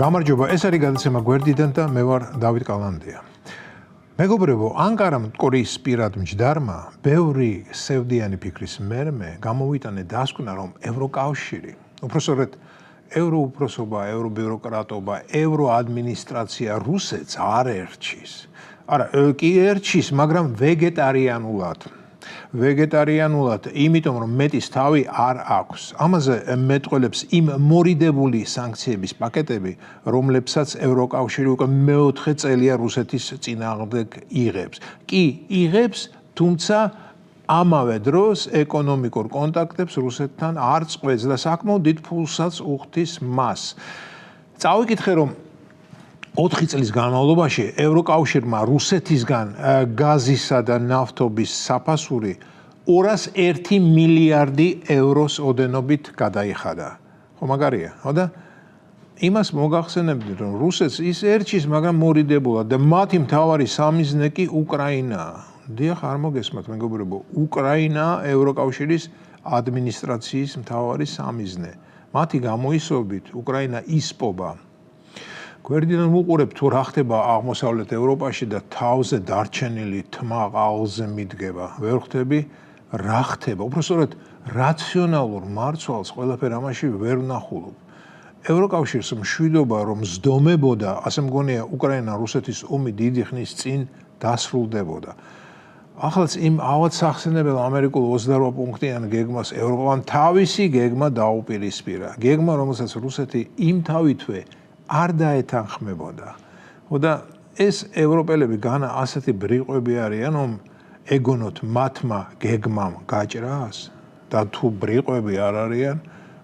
გამარჯობა, ეს არის გადაცემა გვერდიდან და მე ვარ დავით კალანდია. მეგობრებო, ანკარამ კორეის პირად მჯდარმა ბევრი სევდიანი ფიქრის მერმე გამოვიტანე დასკვნა, რომ ევროკავშირი, უпроსორედ ევროუპროსობა, ევრობიუროკრატობა, ევროადმინისტრაცია რუსეთს არ ერჩის. არა, კი ერჩის, მაგრამ ვეგეტარიანულად, იმიტომ რომ მეტის თავი არ აქვს. ამაზე მეტყველებს იმ მორიდებული სანქციების პაკეტები, რომლებსაც ევროკავშირი უკვე მეოთხე წელია რუსეთის წინააღმდეგ იღებს. კი იღებს, თუმცა ამავე დროს ეკონომიკურ კონტაქტებს რუსეთთან არ წყვეტს და საკმაოდ დიდ ფულსაც უხდის მას. წავიკითხე, რომ 4 წლის განმავლობაში ევროკავშირმა რუსეთისგან გაზისა და ნავთობის საფასური 201 მილიარდი ევროს ოდენობით გადაიხადა. ხო მაგარია, ხო და იმას მოგახსენებდი, რომ რუსეთს ის ერჩის, მაგრამ მორიდებულად და მათი მთავარი სამიზნე კი უკრაინაა. დიახ, არ მოგესმათ მეგობრებო, უკრაინა ევროკავშირის ადმინისტრაციის მთავარი სამიზნე. მათი გამოისობით უკრაინა ისპობა. გვერდიდან ვუყურებ თუ რა ხდება აღმოსავლეთ ევროპაში და თავზე დარჩენილი თმა ყალზე მიდგება. ვერ ხვდები რა ხდება. უბრალოდ რაციონალურ მარცვალს ყველაფერ ამაში ვერ ვნახულობ. ევროკავშირს მშვიდობა რომ ზდომებოდა, ასე მგონია უკრაინა რუსეთის ომი დიდი ხნის წინ დასრულდებოდა. ახლაც იმ ავად სახსენებელ ამერიკულ 28 პუნქტიან გეგმას ევროპამ თავისი გეგმა დაუპირისპირა. გეგმა, რომელსაც რუსეთი იმთავითვე არ დაეთანხმებოდა. და ეს ევროპელები განა ასეთი ბრიყვები არიან, რომ ეგონოთ მათმა გეგმამ გაჭრას და თუ ბრიყვები არ არიან,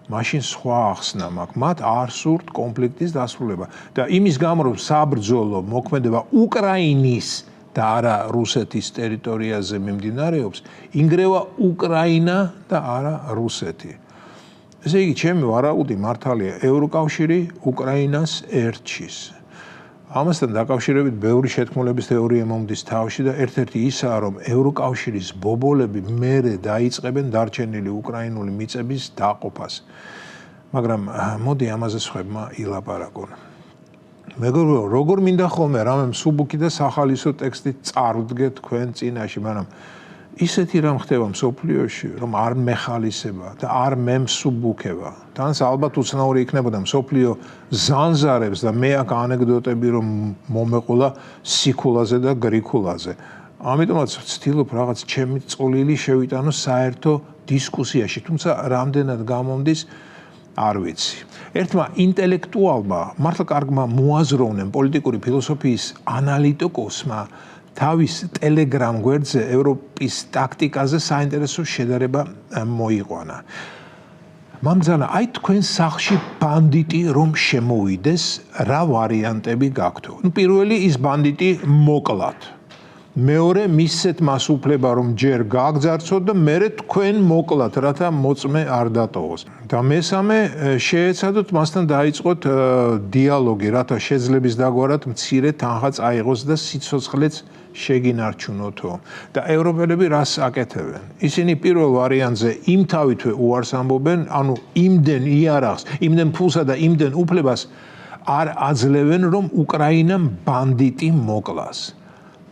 მაშინ სხვა ახსნა მაქვს. მათ არ სურთ კონფლიქტის დასრულება და იმის გამო, რომ საბრძოლო მოქმედება უკრაინის და არა რუსეთის ტერიტორიაზე მიმდინარეობს, ინგრევა უკრაინა და არა რუსეთი. ესე იგი, ჩემი ვარაუდი მართალია, ევროკავშირი უკრაინას ერჩის. ამასთან დაკავშირებით ბევრი შეთქმულების თეორია მომდის თავში და ერთ-ერთი ისაა, რომ ევროკავშირის ბობოლები მერე დაიწყებენ დარჩენილი უკრაინული მიწების დაყოფას. მაგრამ მოდი ამაზე სხვებმა ილაპარაკონ. მეგობრებო, როგორ მინდა ხოლმე რამე მსუბუქი და სახალისო ტექსტი წარვდგე თქვენ წინაშე, მაგრამ ისეთი რამ ხდება მსოფლიოში, რომ არ მეხალისება და არ მემსუბუქება. თანაც ალბათ უცნაური იქნებოდა მსოფლიო ზანზარებს და მე აქ ანეკდოტები რომ მომეყოლა სიქულაზე და გრიქულაზე. ამიტომაც ვცდილობ რაღაც ჩემი წვლილი შევიტანო საერთო დისკუსიაში, თუმცა რამდენად გამომდის არ ვიცი. ერთმა ინტელექტუალმა, მართლა კარგმა მოაზროვნემ პოლიტიკური ფილოსოფიის ანალიტიკოსმა თავის ტელეგრამ გვერდზე ევროპის ტაქტიკაზე საინტერესო შედარება მოიყვანა. მამძანა, აი თქვენ სახლში ბანდიტი რომ შემოვიდეს, რა ვარიანტები გაქვთ? პირველი ის ბანდიტი მოკლათ. მეორე მისცეთ მას უფლება რომ ჯერ გააგზარცოთ და მერე თქვენ მოკლათ, რათა მოწმე არ დატოვოს. და მესამე შეეცადოთ მასთან დაიწყოთ დიალოგი, რათა შეძლების დაგვარად მცირე თანხა წაიღოს და სიცოცხლეც შეგინარჩუნოთო. და ევროპელები რას აკეთებენ? ისინი პირველ ვარიანტზე იმთავითვე უარს ამბობენ, ანუ იმდენ იარაღს, იმდენ ფულსა და იმდენ უფლებას არ აძლევენ, რომ უკრაინამ ბანდიტი მოკლას.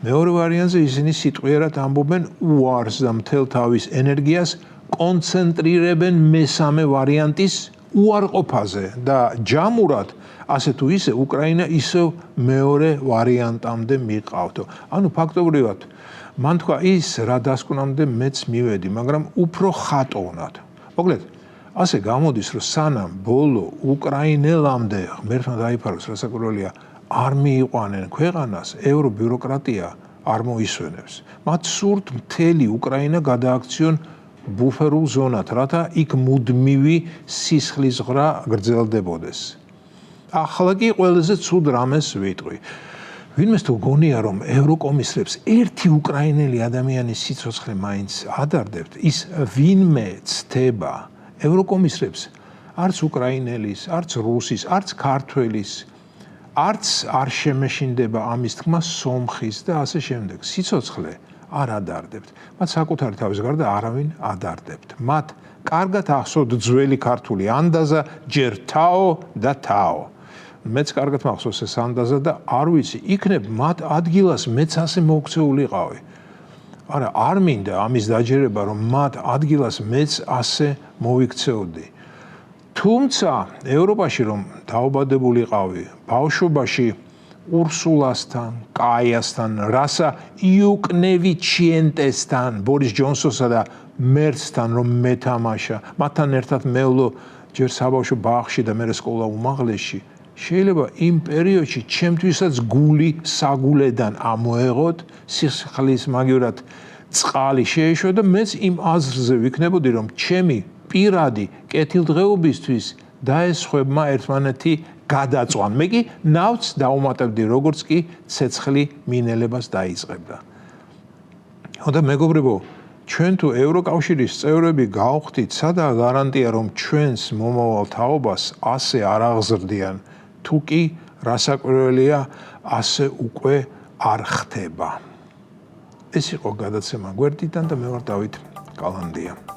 მეორე ვარიანტზე ისინი სიტყვიერად ამბობენ უარს და მთელ თავის ენერგიას კონცენტრირებენ მესამე ვარიანტის უარყოფაზე და ჯამურად ასე თუ ისე უკრაინა ისევ მეორე ვარიანტამდე მიყავთო. ანუ ფაქტობრივად მან თქვა ის რა დასკვნამდე მეც მივედი, მაგრამ უფრო ხატოვნად. მოკლედ, ასე გამოდის, რომ სანამ ბოლო უკრაინელამდე ღმერთმა დაიფაროს, რასაკვირველია, არ მიიყვანენ ქვეყანას, ევრობიუროკრატია არ მოისვენებს. მათ სურთ მთელი უკრაინა გადააქციონ ბუფერულ ზონად, რათა იქ მუდმივი სისხლისღრა გრძელდებოდეს. ახლა კი ყველაზე ცუდ რამეს ვიტყვი. ვინმეს თუ გონია, რომ ევროკომისრებს ერთი უკრაინელი ადამიანის სიცოცხლე მაინც ადარდებთ, ის ვინმე ცდება ევროკომისრებს არც უკრაინელის, არც რუსის, არც ქართველის, არც არ შემეშინდება ამის თქმა სომხის და ასე შემდეგ. სიცოცხლე არ ადარდებთ. მათ საკუთარი თავის გარდა არავინ ადარდებთ. მათ კარგად ახსოვთ ძველი ქართული ანდაზა ჯერ თაო და თაო. მეც კარგად მახსოვს ეს ანდაზა და არ ვიცი, იქნებ მათ ადგილას მეც ასე მოქცეულიყავი. არა, არ მინდა ამის დაჯერება, რომ მათ ადგილას მეც ასე მოვიქცეოდი. თუმცა ევროპაში რომ დაობადებულიყავი, ბავშვობაში ურსულასთან, კაიასთან, რასა იუკნევიჩიენტესთან, ბორის ჯონსონსა და მერცთან რომ მეთამაშა, მათთან ერთად მევლო ჯერ საბავშვო ბაღში და მერე სკოლა უმაღლესში, შეიძლება იმ პერიოდში ჩემთვისაც გული საგულედან ამოეღოთ, სისხლის მაგივრად წყალი შეეშვა და მეც იმ აზრზე ვიქნებოდი, რომ ჩემი პირადი კეთილდღეობისთვის დაესხვებმა ერთმანეთი გადაწვან. მე კი ნავთს დაუმატებდი, როგორც კი ცეცხლი მინელებას დაიწყებდა. და მეგობრებო, ჩვენ თუ ევროკავშირის წევრები გავხდით, სადაა გარანტია, რომ ჩვენს მომავალ თაობას ასე არ აღზრდიან, თუ კი რასაკვირველია, ასე უკვე არ ხდება. ეს იყო გადაცემა გვერდიდან და მე ვარ დავით კალანდია.